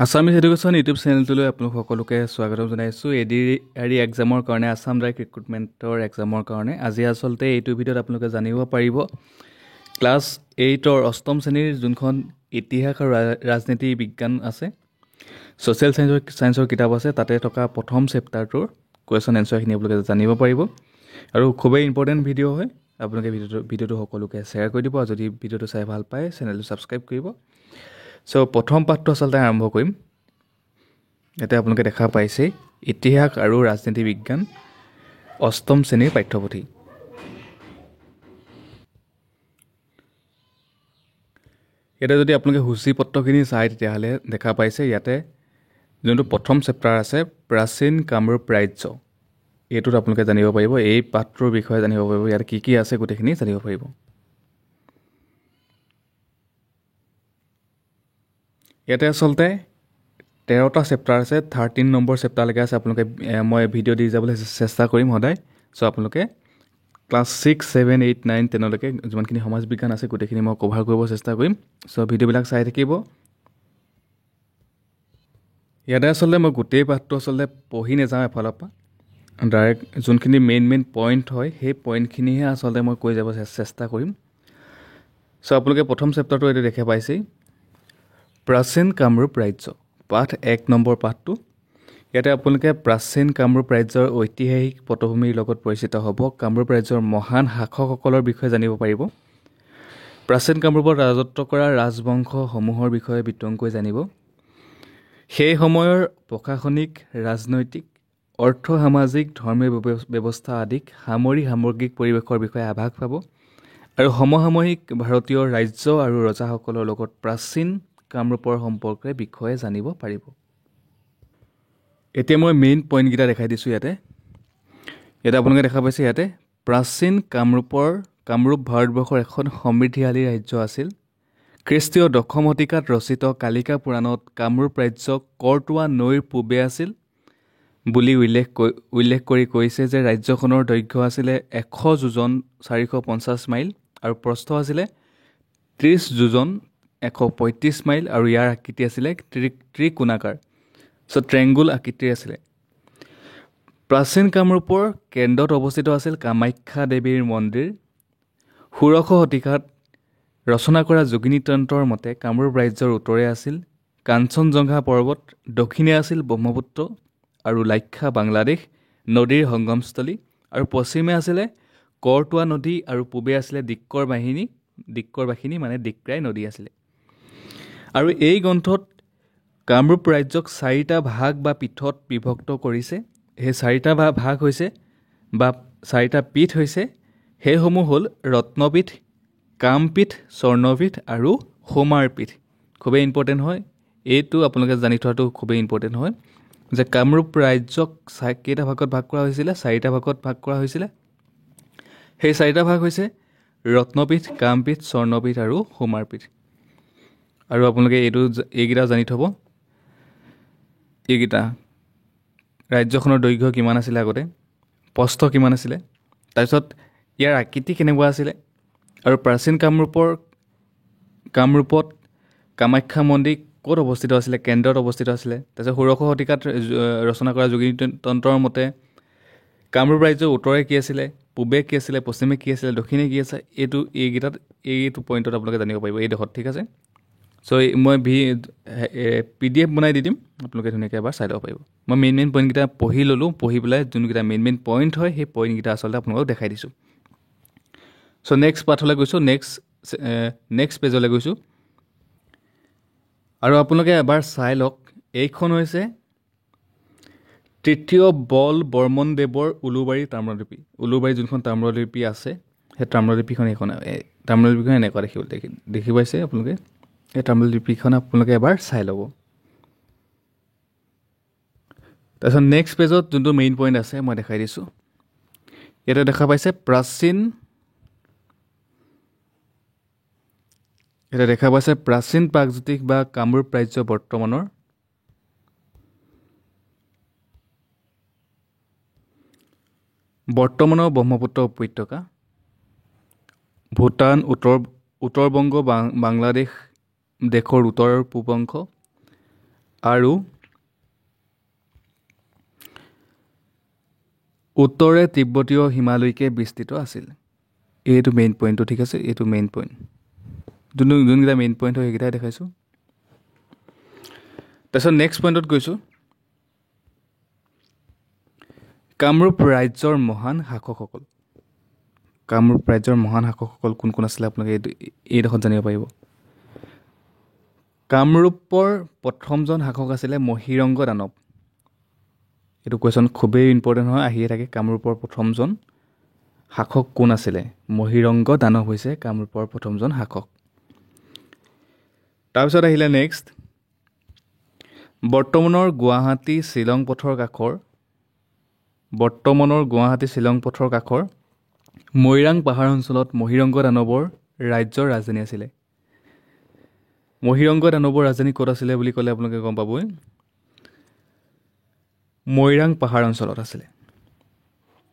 Assamese education YouTube চেনেলটোলৈ আপোনালোক সকলোকে স্বাগতম জনাইছোঁ। এডি এক্সামৰ কাৰণে আছাম ডাইৰেক্ট ৰিক্ৰুটমেণ্টৰ এক্সামৰ কাৰণে আজি আচলতে এইটো ভিডিঅ'ত আপোনালোকে জানিব পাৰিব ক্লাছ 8ৰ অষ্টম শ্ৰেণীৰ যোনখন ইতিহাস আৰু ৰাজনীতি বিজ্ঞান আছে, ছ'চিয়েল ছায়েন্সৰ কিতাপ আছে, তাতে থকা প্ৰথম চেপ্টাৰটোৰ কুৱেশ্যন এনচাৰখিনি আপোনালোকে জানিব পাৰিব আৰু খুবেই ইম্পৰ্টেণ্ট ভিডিঅ' হয়। আপোনালোকে ভিডিঅ'টো সকলোকে শ্বেয়াৰ কৰি দিব আৰু যদি ভিডিঅ'টো চাই ভাল পায় চেনেলটো ছাবস্ক্ৰাইব কৰিব। চ' প্ৰথম পাঠটো আচলতে আৰম্ভ কৰিম। ইয়াতে আপোনালোকে দেখা পাইছে ইতিহাস আৰু ৰাজনীতি বিজ্ঞান অষ্টম শ্ৰেণীৰ পাঠ্যপুথি। ইয়াতে যদি আপোনালোকে সূচীপত্ৰখিনি চায় তেতিয়াহ'লে দেখা পাইছে ইয়াতে যোনটো প্ৰথম চেপ্টাৰ আছে প্ৰাচীন কামৰূপ ৰাজ্য, এইটোত আপোনালোকে জানিব পাৰিব, এই পাঠটোৰ বিষয়ে জানিব পাৰিব, ইয়াত কি কি আছে গোটেইখিনি জানিব পাৰিব। ইয়াতে আচলতে 13টা চেপ্টাৰ আছে, 13 নম্বৰ চেপ্টাৰলৈকে আছে। আপোনালোকে মই ভিডিঅ' দি যাবলৈ চেষ্টা কৰিম সদায়। চ' আপোনালোকে ক্লাছ 6, 7, 8, 9, 10লৈকে যিমানখিনি সমাজ বিজ্ঞান আছে গোটেইখিনি মই কভাৰ কৰিব চেষ্টা কৰিম। চ' ভিডিঅ'বিলাক চাই থাকিব। ইয়াতে আচলতে মই গোটেই পাঠটো আচলতে পঢ়ি নাযাওঁ এফালৰ পৰা, ডাইৰেক্ট যোনখিনি মেইন পইণ্ট হয় সেই পইণ্টখিনিহে আচলতে মই কৈ যাব চেষ্টা কৰিম। চ' আপোনালোকে প্ৰথম চেপ্টাৰটো এইটো দেখা পাইছেই, প্ৰাচীন কামৰূপ ৰাজ্য, পাঠ 1 নম্বৰ পাঠটো। ইয়াতে আপোনালোকে প্ৰাচীন কামৰূপ ৰাজ্যৰ ঐতিহাসিক পটভূমিৰ লগত পৰিচিত হ'ব, কামৰূপ ৰাজ্যৰ মহান শাসকসকলৰ বিষয়ে জানিব পাৰিব, প্ৰাচীন কামৰূপত ৰাজত্ব কৰা ৰাজবংশসমূহৰ বিষয়ে বিতংকৈ জানিব, সেই সময়ৰ প্ৰশাসনিক, ৰাজনৈতিক, অৰ্থ সামাজিক, ধৰ্মীয় ব্যৱস্থা আদিক সামৰিক পৰিৱেশৰ বিষয়ে আভাস পাব আৰু সমসাময়িক ভাৰতীয় ৰাজ্য আৰু ৰজাসকলৰ লগত প্ৰাচীন কামৰূপৰ সম্পৰ্কে বিষয়ে জানিব পাৰিব। এতিয়া মই মেইন পইণ্টকেইটা দেখাই দিছোঁ। ইয়াতে আপোনালোকে দেখা পাইছে, ইয়াতে প্ৰাচীন কামৰূপ ভাৰতবৰ্ষৰ এখন সমৃদ্ধিশালী ৰাজ্য আছিল। খ্ৰীষ্টীয় 10ম শতিকাত ৰচিত কালিকা পুৰাণত কামৰূপ ৰাজ্য কৰতোৱা নৈৰ পূবে আছিল বুলি উল্লেখ কৰি কৈছে যে ৰাজ্যখনৰ দৈৰ্ঘ্য আছিলে 100 যোজন 450 মাইল আৰু প্ৰস্থ আছিলে 30 যোজন 135 মাইল আৰু ইয়াৰ আকৃতি আছিলে ত্ৰিকোণাকাৰ, চ' ট্ৰেংগুল আকৃতিৰ আছিলে। প্ৰাচীন কামৰূপৰ কেন্দ্ৰত অৱস্থিত আছিল কামাখ্যা দেৱীৰ মন্দিৰ। 16শ শতিকাত ৰচনা কৰা যোগিনী তন্ত্ৰৰ মতে কামৰূপ ৰাজ্যৰ উত্তৰে আছিল কাঞ্চনজংঘা পৰ্বত, দক্ষিণে আছিল ব্ৰহ্মপুত্ৰ আৰু লাক্ষা বাংলাদেশ নদীৰ সংগমস্থলী আৰু পশ্চিমে আছিলে কৰতোৱা নদী আৰু পূবে আছিলে দিক্কৰ বাহিনী মানে দিক্ৰাই নদী আছিলে। আৰু এই গ্ৰন্থত কামৰূপ ৰাজ্যক 4টা ভাগ বা পীঠত বিভক্ত কৰিছে। সেই 4টা ভাগ হৈছে বা 4টা পীঠ হৈছে, সেইসমূহ হ'ল ৰত্নপীঠ, কামপীঠ, স্বৰ্ণপীঠ আৰু সৌমাৰপীঠ। খুবেই ইম্পৰ্টেণ্ট হয় এইটো, আপোনালোকে জানি থোৱাটো খুবেই ইম্পৰ্টেণ্ট হয় যে কামৰূপ ৰাজ্যক কেইটা ভাগত ভাগ কৰা হৈছিলে, 4টা ভাগত ভাগ কৰা হৈছিলে। সেই 4টা ভাগ হৈছে ৰত্নপীঠ, কামপীঠ, স্বৰ্ণপীঠ আৰু সৌমাৰপীঠ। আৰু আপোনালোকে এইকেইটা জানি থ'ব, এইকেইটা ৰাজ্যখনৰ দৈৰ্ঘ্য কিমান আছিলে, আগতে প্ৰস্থ কিমান আছিলে, তাৰপিছত ইয়াৰ আকৃতি কেনেকুৱা আছিলে আৰু প্ৰাচীন কামৰূপত কামাখ্যা মন্দিৰ ক'ত অৱস্থিত আছিলে, কেন্দ্ৰত অৱস্থিত আছিলে। তাৰপিছত 16শ শতিকাত ৰচনা কৰা যোগিনী তন্ত্ৰৰ মতে কামৰূপ ৰাজ্যৰ উত্তৰে কি আছিলে, পূবে কি আছিলে, পশ্চিমে কি আছিলে, দক্ষিণে কি আছে, এইটো পইণ্টত আপোনালোকে জানিব পাৰিব এইডোখৰত, ঠিক আছে। চ' মই PDF বনাই দি দিম, আপোনালোকে ধুনীয়াকৈ এবাৰ চাই ল'ব পাৰিব। মই মেইন পইণ্টকেইটা পঢ়ি ল'লোঁ, পঢ়ি পেলাই যোনকেইটা মেইন পইণ্ট হয় সেই পইণ্টকেইটা আচলতে আপোনালোকক দেখাই দিছোঁ। চ' নেক্সট পাঠলৈ গৈছোঁ, নেক্সট পেজলৈ গৈছোঁ আৰু আপোনালোকে এবাৰ চাই লওক। এইখন হৈছে তৃতীয় বৰ্মন দেৱৰ উলুবাৰী তাম্ৰলিপি। উলুবাৰী যোনখন তাম্ৰলিপি আছে সেই তাম্ৰলিপিখন এনেকুৱা দেখি পাইছে আপোনালোকে। এই তাম্ৰলিপিখন আপোনালোকে এবাৰ চাই ল'ব। তাৰপিছত নেক্সট পেজত যোনটো মেইন পইণ্ট আছে মই দেখাই দিছোঁ। ইয়াতে দেখা পাইছে প্ৰাচীন প্ৰাগজ্যোতিষ বা কামৰূপ ৰাজ্য বৰ্তমানৰ ব্ৰহ্মপুত্ৰ উপত্যকা, ভূটান, উত্তৰ বংগ, বাংলাদেশ দেশৰ উত্তৰ আৰু পূব অংশ আৰু উত্তৰে তিব্বতীয় হিমালয়কে বিস্তৃত আছিল। এইটো মেইন পইণ্টটো, ঠিক আছে, এইটো মেইন পইণ্ট। যোনকেইটা মেইন পইণ্ট হয় সেইকেইটাই দেখাইছোঁ। তাৰপিছত নেক্সট পইণ্টত গৈছোঁ। কামৰূপ ৰাজ্যৰ মহান শাসকসকল। কামৰূপ ৰাজ্যৰ মহান শাসকসকল কোন কোন আছিলে আপোনালোকে এইডোখৰত জানিব পাৰিব। কামৰূপৰ প্ৰথমজন শাসক আছিলে মহীৰংগ দানৱ। এইটো কুৱেশ্যন খুবেই ইম্পৰ্টেণ্ট হয়, আহিয়ে থাকে। কামৰূপৰ প্ৰথমজন শাসক কোন আছিলে? মহীৰংগ দানৱ হৈছে কামৰূপৰ প্ৰথমজন শাসক। তাৰপিছত আহিলে নেক্সট, বৰ্তমানৰ গুৱাহাটী শ্বিলং পথৰ কাষৰ মৈৰাং পাহাৰ অঞ্চলত মহীৰংগ দানৱৰ ৰাজ্যৰ ৰাজধানী আছিলে। মহীৰংগ দানৱৰ ৰাজধানী ক'ত আছিলে বুলি ক'লে আপোনালোকে গম পাবই, মৈৰাং পাহাৰ অঞ্চলত আছিলে।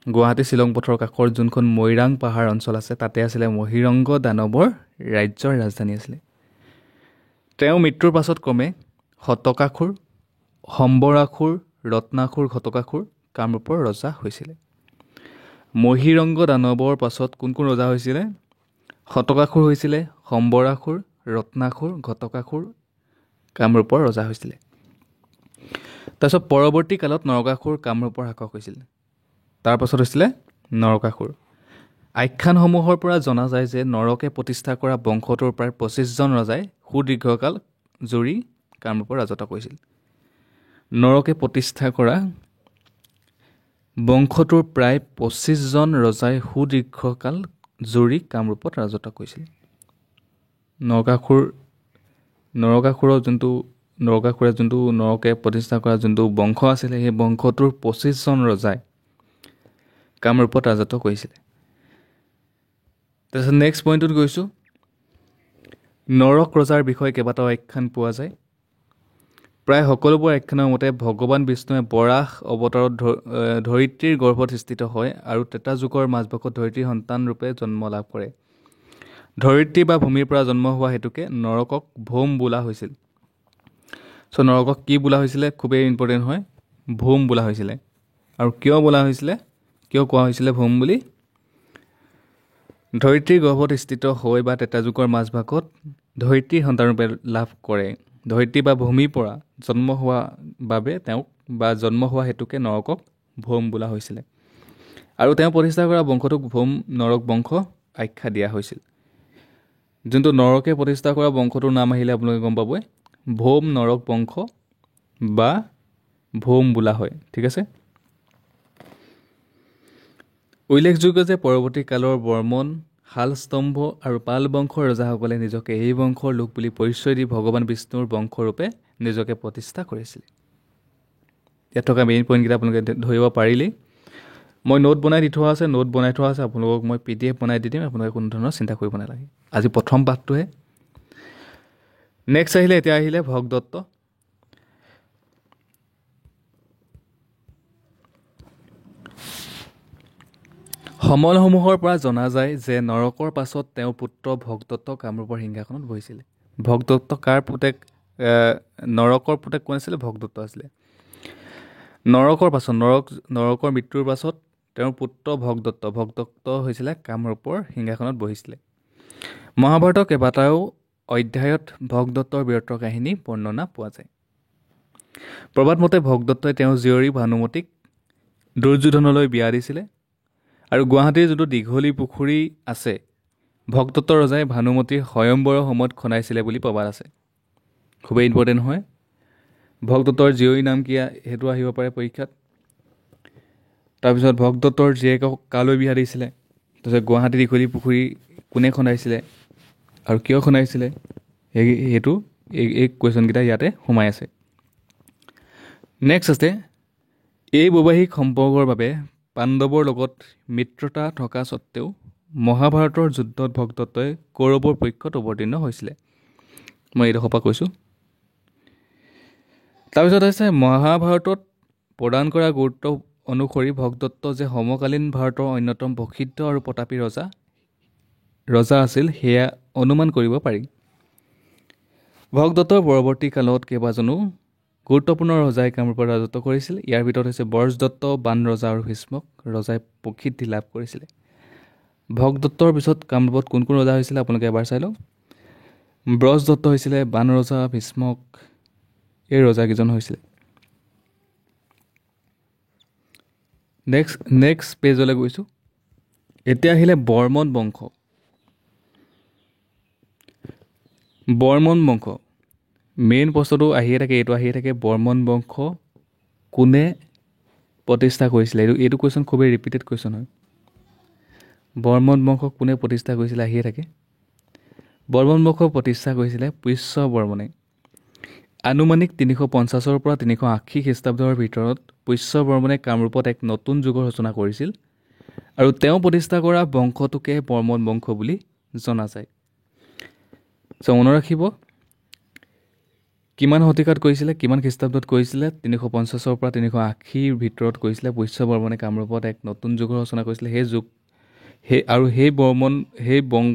গুৱাহাটী শ্বিলং পথৰ কাষৰ যোনখন মৈৰাং পাহাৰ অঞ্চল আছে তাতে আছিলে মহীৰংগ দানৱৰ ৰাজ্যৰ ৰাজধানী আছিলে। তেওঁ মৃত্যুৰ পাছত ক্ৰমে শতকাসুৰ, সম্বৰাসুৰ, ৰত্নাসুৰ, ঘটকাসুৰ কামৰূপৰ ৰজা হৈছিলে। মহীৰংগ দানৱৰ পাছত কোন কোন ৰজা হৈছিলে? শতকাসুৰ হৈছিলে, সম্বৰাসুৰ, ৰত্নাসুৰ, ঘটকাসুৰ কামৰূপৰ ৰজা হৈছিলে। তাৰপিছত পৰৱৰ্তী কালত নৰকাসুৰ কামৰূপৰ শাসক হৈছিল। তাৰপাছত হৈছিলে নৰকাসুৰ। আখ্যানসমূহৰ পৰা জনা যায় যে নৰকে প্ৰতিষ্ঠা কৰা বংশটোৰ প্ৰায় 25জন ৰজাই সুদীৰ্ঘকাল জুৰি কামৰূপৰ ৰাজত্ব কৰিছিল। নৰকে প্ৰতিষ্ঠা কৰা বংশটোৰ প্ৰায় 25জন ৰজাই সুদীৰ্ঘকাল জুৰি কামৰূপত ৰাজত্ব কৰিছিল। নৰকাসুৰে যোনটো নৰকে প্ৰতিষ্ঠা কৰা যোনটো বংশ আছিলে সেই বংশটোৰ 25জন ৰজাই কামৰূপত ৰাজত্ব কৰিছিলে। তাৰপিছত নেক্সট পইণ্টত গৈছোঁ। নৰক ৰজাৰ বিষয়ে কেইবাটাও আখ্যান পোৱা যায়। প্ৰায় সকলোবোৰ আখ্যানৰ মতে ভগৱান বিষ্ণুৱে বৰাহ অৱতাৰত ধৰিত্ৰীৰ গৰ্ভত স্থিত হয় আৰু ত্ৰেতা যুগৰ মাজভাগত ধৰিত্ৰীৰ সন্তান ৰূপে জন্ম লাভ কৰে। ধৰিত্ৰী বা ভূমিৰ পৰা জন্ম হোৱা হেতুকে নৰকক ভৌম বোলা হৈছিল। চ' নৰকক কি বোলা হৈছিলে? খুবেই ইম্পৰ্টেণ্ট হয়, ভৌম বোলা হৈছিলে। আৰু কিয় কোৱা হৈছিলে ভৌম বুলি? ধৰিত্ৰীৰ গৰ্ভত স্থিত হৈ বা ত্ৰেতা যুগৰ মাজভাগত ধৰিত্ৰীৰ সন্তান ৰূপে লাভ কৰে। ধৰিত্ৰী বা ভূমিৰ পৰা জন্ম হোৱা বাবে তেওঁক বা জন্ম হোৱা হেতুকে নৰকক ভৌম বোলা হৈছিলে। আৰু তেওঁ প্ৰতিষ্ঠা কৰা বংশটোক ভৌম নৰক বংশ আখ্যা দিয়া হৈছিল। যোনটো নৰকে প্ৰতিষ্ঠা কৰা বংশটোৰ নাম আহিলে আপোনালোকে গম পাবই, ভৌম নৰক বংশ বা ভৌম বোলা হয়, ঠিক আছে। উল্লেখযোগ্য যে পৰৱৰ্তী কালৰ বৰ্মন, শালস্তম্ভ আৰু পাল বংশৰ ৰজাসকলে নিজকে এই বংশৰ লোক বুলি পৰিচয় দি ভগৱান বিষ্ণুৰ বংশৰূপে নিজকে প্ৰতিষ্ঠা কৰিছিল। ইয়াত থকা মেইন পইণ্টকেইটা আপোনালোকে ধৰিব পাৰিলেই। মই নোট বনাই থোৱা আছে, আপোনালোকক মই PDF বনাই দি দিম, আপোনালোকে কোনো ধৰণৰ চিন্তা কৰিব নালাগে। আজি প্ৰথম পাঠটোহে। নেক্সট এতিয়া আহিলে ভগদত্ত। সমলসমূহৰ পৰা জনা যায় যে নৰকৰ পাছত তেওঁৰ পুত্ৰ ভগদত্ত কামৰূপৰ সিংহাসনত বহিছিলে। ভগদত্ত নৰকৰ পুতেক কোন আছিলে? ভগদত্ত আছিলে। নৰকৰ মৃত্যুৰ পাছত তেওঁৰ পুত্ৰ ভগদত্ত হৈছিলে কামৰূপৰ সিংহাসনত বহিছিলে। মহাভাৰতৰ কেইবাটাও অধ্যায়ত ভগদত্তৰ বীৰত্বৰ কাহিনী বৰ্ণনা পোৱা যায়। প্ৰবাদ মতে ভগদত্তই তেওঁৰ জীয়ৰী ভানুমতীক দুৰ্যোধনলৈ বিয়া দিছিলে। আৰু গুৱাহাটীৰ যোনটো দীঘলী পুখুৰী আছে, ভগদত্ত ৰজাই ভানুমতীৰ স্বয়ম্বৰৰ সময়ত খন্দাইছিলে বুলি প্ৰবাদ আছে। খুবেই ইম্পৰ্টেণ্ট হয়। ভগদত্তৰ জীয়ৰীৰ নাম কি সেইটো আহিব পাৰে পৰীক্ষাত। তাৰপিছত ভগদত্তৰ জীয়েকক কালৈ বিয়া দিছিলে, তাৰপিছত গুৱাহাটী দীঘলী পুখুৰী কোনে খন্দাইছিলে আৰু কিয় খন্দাইছিলে, সেইটো এই কুৱেশ্যনকেইটা ইয়াতে সোমাই আছে। নেক্সট আছে, এই বৈবাহিক সম্পৰ্কৰ বাবে পাণ্ডৱৰ লগত মিত্ৰতা থকা স্বত্বেও মহাভাৰতৰ যুদ্ধত ভগদত্তই কৌৰৱৰ পক্ষত অৱতীৰ্ণ হৈছিলে। মই এইডোখৰ পৰা কৈছোঁ। তাৰপিছত আছে মহাভাৰতত প্ৰদান কৰা গুৰুত্ব অনুসৰি ভগদত্ত যে সমকালীন ভাৰতৰ অন্যতম প্ৰসিদ্ধ আৰু প্ৰতাপী ৰজা আছিল সেয়া অনুমান কৰিব পাৰি। ভগদত্তৰ পৰৱৰ্তী কালত কেইবাজনো গুৰুত্বপূৰ্ণ ৰজাই কামৰূপত ৰাজত্ব কৰিছিল। ইয়াৰ ভিতৰত হৈছে বৰজদত্ত, বান ৰজা আৰু ভীষ্মক। ৰজাই প্ৰসিদ্ধি লাভ কৰিছিলে। ভগদত্তৰ পিছত কামৰূপত কোন কোন ৰজা হৈছিলে আপোনালোকে এবাৰ চাই লওক। ব্ৰজদত্ত হৈছিলে, বান ৰজা, ভীষ্মক, এই ৰজাকেইজন হৈছিলে। নেক্সট পেজলৈ গৈছোঁ। এতিয়া আহিলে বৰ্মন বংশ। বৰ্মন বংশ মেইন প্ৰশ্নটো আহিয়ে থাকে, এইটো আহিয়ে থাকে, বৰ্মন বংশ কোনে প্ৰতিষ্ঠা কৰিছিলে? এইটো কুৱেশ্যন খুবেই ৰিপিটেড কুৱেশ্যন হয়। বৰ্মন বংশ কোনে প্ৰতিষ্ঠা কৰিছিলে আহিয়ে থাকে। বৰ্মন বংশ প্ৰতিষ্ঠা কৰিছিলে পুষ্য বৰ্মনে। আনুমানিক 350 পৰা 380 খ্ৰীষ্টাব্দৰ ভিতৰত পুষ্য বৰ্মনে কামৰূপত এক নতুন যুগৰ সূচনা কৰিছিল আৰু তেওঁ প্ৰতিষ্ঠা কৰা বংশটোকে বৰ্মন বংশ বুলি জনা যায়। মনত ৰাখিব, কিমান শতিকাত কৰিছিলে, কিমান খ্ৰীষ্টাব্দত কৰিছিলে? 350 পৰা 380 ভিতৰত কৰিছিলে। পুষ্য বৰ্মনে কামৰূপত এক নতুন যুগৰ সূচনা কৰিছিলে। সেই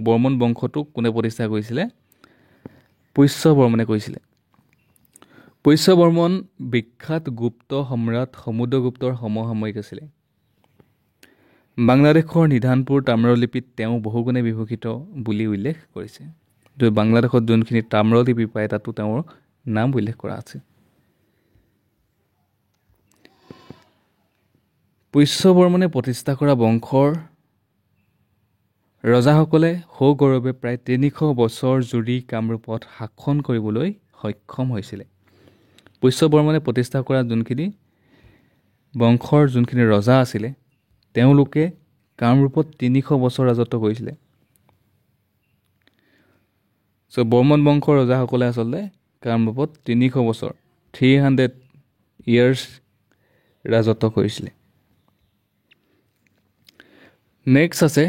বৰ্মন বংশটোক কোনে প্ৰতিষ্ঠা কৰিছিলে? পুষ্য বৰ্মনে কৰিছিলে। পুষ্য বৰ্মন বিখ্যাত গুপ্ত সম্ৰাট সমুদ্ৰগুপ্তৰ সমসাময়িক আছিলে। বাংলাদেশৰ নিধানপুৰ তাম্ৰলিপিত তেওঁ বহুগুণে বিভূষিত বুলি উল্লেখ কৰিছে। বাংলাদেশত যোনখিনি তাম্ৰলিপি পায় তাতো তেওঁৰ নাম উল্লেখ কৰা আছে। পুষ্য বৰ্মনে প্ৰতিষ্ঠা কৰা বংশৰ ৰজাসকলে সগৌৰৱে প্ৰায় 300 বছৰ জুৰি কামৰূপত শাসন কৰিবলৈ সক্ষম হৈছিলে। পুষ্য বৰ্মনে প্ৰতিষ্ঠা কৰা যোনখিনি বংশৰ যোনখিনি ৰজা আছিলে তেওঁলোকে কামৰূপত 300 বছৰ ৰাজত্ব কৰিছিলে। বৰ্মন বংশৰ ৰজাসকলে আচলতে কামৰূপত 300 বছৰ 300 years ৰাজত্ব কৰিছিলে। নেক্সট আছে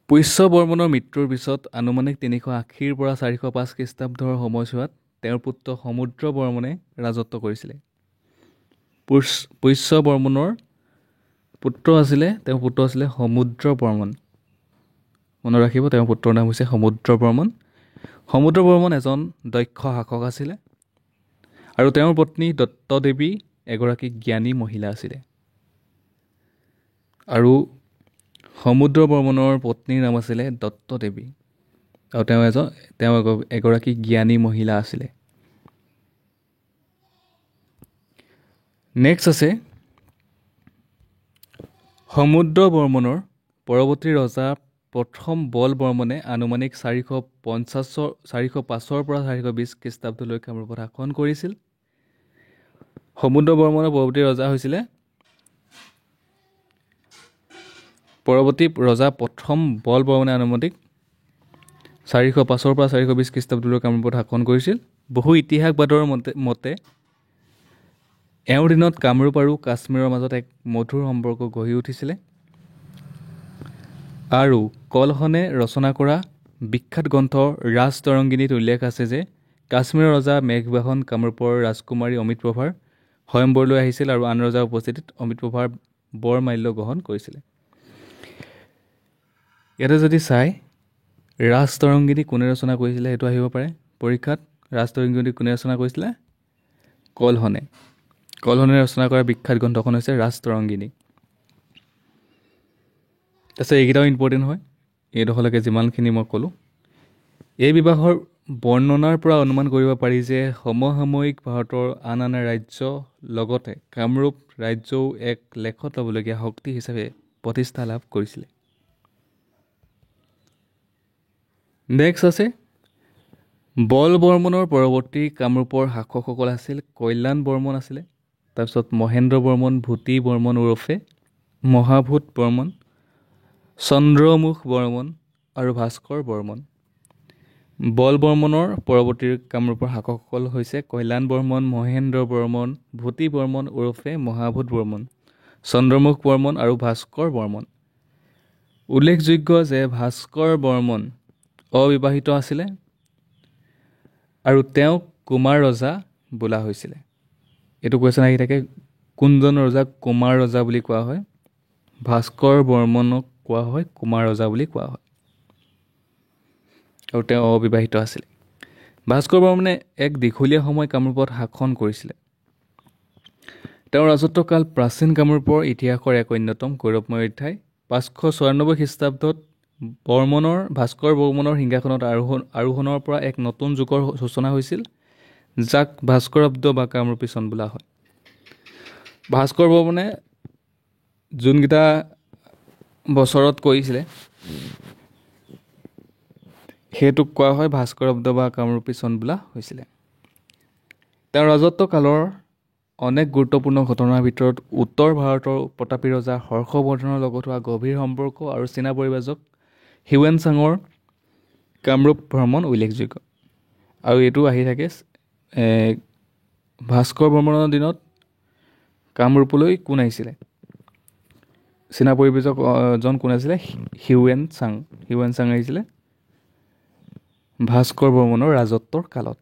পুষ্য বৰ্মনৰ মৃত্যুৰ পিছত আনুমানিক 380 পৰা 405 খ্ৰীষ্টাব্দৰ সময়ছোৱাত তেওঁৰ পুত্ৰ সমুদ্ৰ বৰ্মনে ৰাজত্ব কৰিছিলে। পুষ্য বৰ্মনৰ পুত্ৰ আছিলে সমুদ্ৰ বৰ্মন। মনত ৰাখিব, তেওঁৰ পুত্ৰৰ নাম হৈছে সমুদ্ৰ বৰ্মন। সমুদ্ৰ বৰ্মন এজন দক্ষ শাসক আছিলে আৰু তেওঁৰ পত্নী দত্ত দেৱী এগৰাকী জ্ঞানী মহিলা আছিলে। আৰু সমুদ্ৰ বৰ্মনৰ পত্নীৰ নাম আছিলে দত্ত দেৱী আৰু তেওঁ এগৰাকী জ্ঞানী মহিলা আছিলে। নেক্সট আছে সমুদ্ৰ বৰ্মনৰ পৰৱৰ্তী ৰজা প্ৰথম বল বৰ্মনে আনুমানিক 405 পৰা 420 খ্ৰীষ্টাব্দলৈ কামৰূপত শাসন কৰিছিল। সমুদ্ৰ বৰ্মনৰ পৰৱৰ্তী ৰজা প্ৰথম বল বৰ্মনে আনুমানিক 405 পৰা 420 খ্ৰীষ্টাব্দলৈ কামৰূপত শাসন কৰিছিল। বহু ইতিহাসবাদৰ মতে এওঁৰ দিনত কামৰূপ আৰু কাশ্মীৰৰ মাজত এক মধুৰ সম্পৰ্ক গঢ়ি উঠিছিলে আৰু কলহনে ৰচনা কৰা বিখ্যাত গ্ৰন্থ ৰাজতৰংগিনীত উল্লেখ আছে যে কাশ্মীৰৰ ৰজা মেঘবাহন কামৰূপৰ ৰাজকুমাৰী অমৃতপ্ৰভাৰ স্বয়ম্বৰলৈ আহিছিল আৰু আন ৰজাৰ উপস্থিতিত অমৃতপ্ৰভাৰ বৰ মাল্য গ্ৰহণ কৰিছিলে। ইয়াতে যদি চাই ৰাজতৰংগিনী কোনে ৰচনা কৰিছিলে সেইটো আহিব পাৰে পৰীক্ষাত। ৰাজতৰংগিনী কোনে ৰচনা কৰিছিলে? কলহনে ৰচনা কৰা বিখ্যাত গ্ৰন্থখন হৈছে ৰাজতৰংগিনী। তাৰপিছত এইকেইটাও ইম্পৰ্টেণ্ট হয়, এইডোখৰলৈকে যিমানখিনি মই ক'লোঁ। এই বিবাহৰ বৰ্ণনাৰ পৰা অনুমান কৰিব পাৰি যে সমসাময়িক ভাৰতৰ আন ৰাজ্য লগতে কামৰূপ ৰাজ্যও এক লেখত ল'বলগীয়া শক্তি হিচাপে প্ৰতিষ্ঠা লাভ কৰিছিলে। নেক্সট আছে বল বৰ্মনৰ পৰৱৰ্তী কামৰূপৰ শাসকসকল আছিল কল্যাণ বৰ্মন আছিলে, তাৰপিছত মহেন্দ্ৰ বৰ্মন, ভূতি বৰ্মন ওৰফে মহাভূত বৰ্মন, চন্দ্ৰমুখ বৰ্মন আৰু ভাস্কৰ বৰ্মন। বল বৰ্মনৰ পৰৱৰ্তী কামৰূপৰ শাসকসকল হৈছে কল্যাণ বৰ্মন, মহেন্দ্ৰ বৰ্মন, ভূতি বৰ্মন ওৰফে মহাভূত বৰ্মন, চন্দ্ৰমুখ বৰ্মন আৰু ভাস্কৰ বৰ্মন। উল্লেখযোগ্য যে ভাস্কৰ বৰ্মন অবিবাহিত আছিলে আৰু তেওঁক কুমাৰ ৰজা বোলা হৈছিলে। এইটো কুৱেশ্যন আহি থাকে, কোনজন ৰজাক কুমাৰ ৰজা বুলি কোৱা হয়? ভাস্কৰ বৰ্মনক কোৱা হয় কুমাৰ ৰজা বুলি কোৱা হয় আৰু তেওঁ অবিবাহিত আছিলে। ভাস্কৰ বৰ্মনে এক দীঘলীয়া সময় কামৰূপত শাসন কৰিছিলে। তেওঁৰ ৰাজত্বকাল প্ৰাচীন কামৰূপৰ ইতিহাসৰ এক অন্যতম গৌৰৱময় অধ্যায়। 594 খ্ৰীষ্টাব্দত ভাস্কৰ বৰ্মনৰ সিংহাসনত আৰোহণৰ পৰা এক নতুন যুগৰ সূচনা হৈছিল, যাক ভাস্কৰাব্দ বা কামৰূপী চন বোলা হয়। ভাস্কৰ বৰ্মনে যোনকেইটা বছৰত কৰিছিলে সেইটোক কোৱা হয় ভাস্কৰাব্দ বা কামৰূপী চন বোলা হৈছিলে। তেওঁৰ ৰাজত্ব কালৰ অনেক গুৰুত্বপূৰ্ণ ঘটনাৰ ভিতৰত উত্তৰ ভাৰতৰ প্ৰতাপী ৰজা হৰ্ষবৰ্ধনৰ লগত হোৱা গভীৰ সম্পৰ্ক আৰু চীনা পৰিব্ৰাজক হিউৱেন-চাঙৰ কামৰূপ ভ্ৰমণ উল্লেখযোগ্য। আৰু এইটো আহি থাকে ভাস্কৰ বৰ্মনৰ দিনত কামৰূপলৈ কোন আহিছিলে? চীনা পৰিব্ৰাজক জন কোন আছিলে? হিউৱেন-চাং আহিছিলে ভাস্কৰ বৰ্মনৰ ৰাজত্বৰ কালত।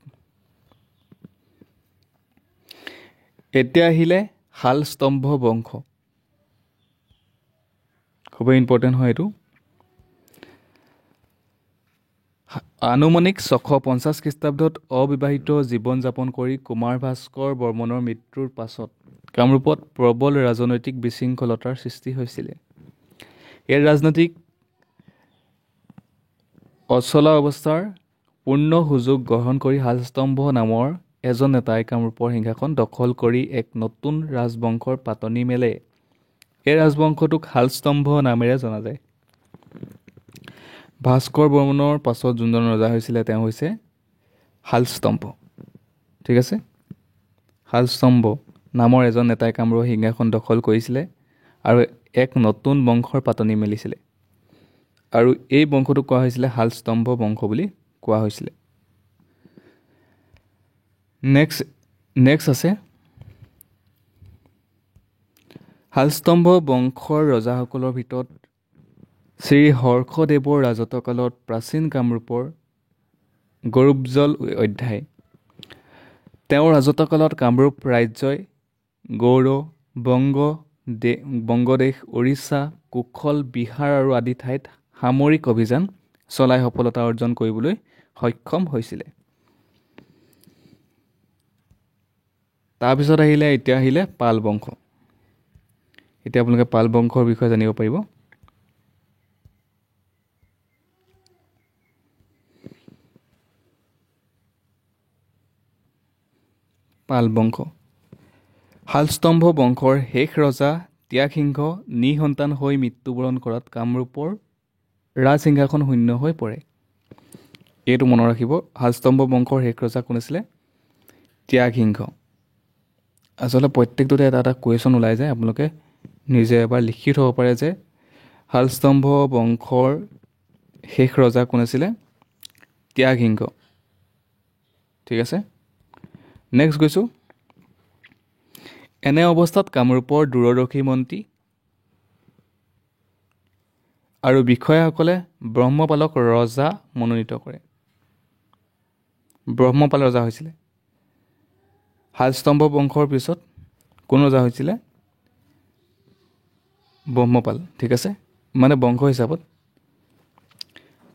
এতিয়া আহিলে শালস্তম্ভ বংশ। খুবেই ইম্পৰ্টেণ্ট হয় এইটো। আনুমানিক 650 খ্ৰীষ্টাব্দত অবিবাহিত জীৱন যাপন কৰি কুমাৰ ভাস্কৰ বৰ্মনৰ মৃত্যুৰ পাছত কামৰূপত প্ৰবল ৰাজনৈতিক বিশৃংখলতাৰ সৃষ্টি হৈছিলে। এই ৰাজনৈতিক অচলা অৱস্থাৰ পূৰ্ণ সুযোগ গ্ৰহণ কৰি শালস্তম্ভ নামৰ এজন নেতাই কামৰূপৰ সিংহাসন দখল কৰি এক নতুন ৰাজবংশৰ পাতনি মেলে। এই ৰাজবংশটোক শালস্তম্ভ নামেৰে জনা যায়। ভাস্কৰ বৰ্মনৰ পাছত যোনজন ৰজা হৈছিলে তেওঁ হৈছে শালস্তম্ভ। ঠিক আছে, শালস্তম্ভ নামৰ এজন নেতাই কামৰূপৰ সিংহাসন দখল কৰিছিলে আৰু এক নতুন বংশৰ পাতনি মেলিছিলে। আৰু এই বংশটোক কোৱা হৈছিলে শালস্তম্ভ বংশ বুলি কোৱা হৈছিলে। নেক্সট আছে শালস্তম্ভ বংশৰ ৰজাসকলৰ ভিতৰত শ্ৰী হৰ্ষদেৱৰ ৰাজত্বকালত প্ৰাচীন কামৰূপৰ গৌৰৱোজ্জ্বল অধ্যায়। তেওঁৰ ৰাজত্বকালত কামৰূপ ৰাজ্যই গৌড়, বংগদেশ, উৰিষ্যা, কোশল, বিহাৰ আৰু আদি ঠাইত সামৰিক অভিযান চলাই সফলতা অৰ্জন কৰিবলৈ সক্ষম হৈছিলে। তাৰপিছত এতিয়া আহিলে পাল বংশ। এতিয়া আপোনালোকে পাল বংশৰ বিষয়ে জানিব পাৰিব। পাল বংশ। শালস্তম্ভ বংশৰ শেষ ৰজা ত্যাগসিংহ নিঃসন্তান হৈ মৃত্যুবৰণ কৰাত কামৰূপৰ ৰাজসিংহাসন শূন্য হৈ পৰে। এইটো মনত ৰাখিব, শালস্তম্ভ বংশৰ শেষ ৰজা কোন আছিলে? ত্যাগসিংহ। আচলতে প্ৰত্যেকটোতে এটা এটা কুৱেশ্যন ওলাই যায়, আপোনালোকে নিজে এবাৰ লিখি থ'ব পাৰে যে শালস্তম্ভ বংশৰ শেষ ৰজা কোন আছিলে? ত্যাগসিংহ। ঠিক আছে, নেক্সট গৈছোঁ। এনে অৱস্থাত কামৰূপৰ দূৰদৰ্শী মন্ত্ৰী আৰু বিষয়াসকলে ব্ৰহ্মপালক ৰজা মনোনীত কৰে। ব্ৰহ্মপাল ৰজা হৈছিলে। শালস্তম্ভ বংশৰ পিছত কোন ৰজা হৈছিলে? ব্ৰহ্মপাল। ঠিক আছে, মানে বংশ হিচাপত।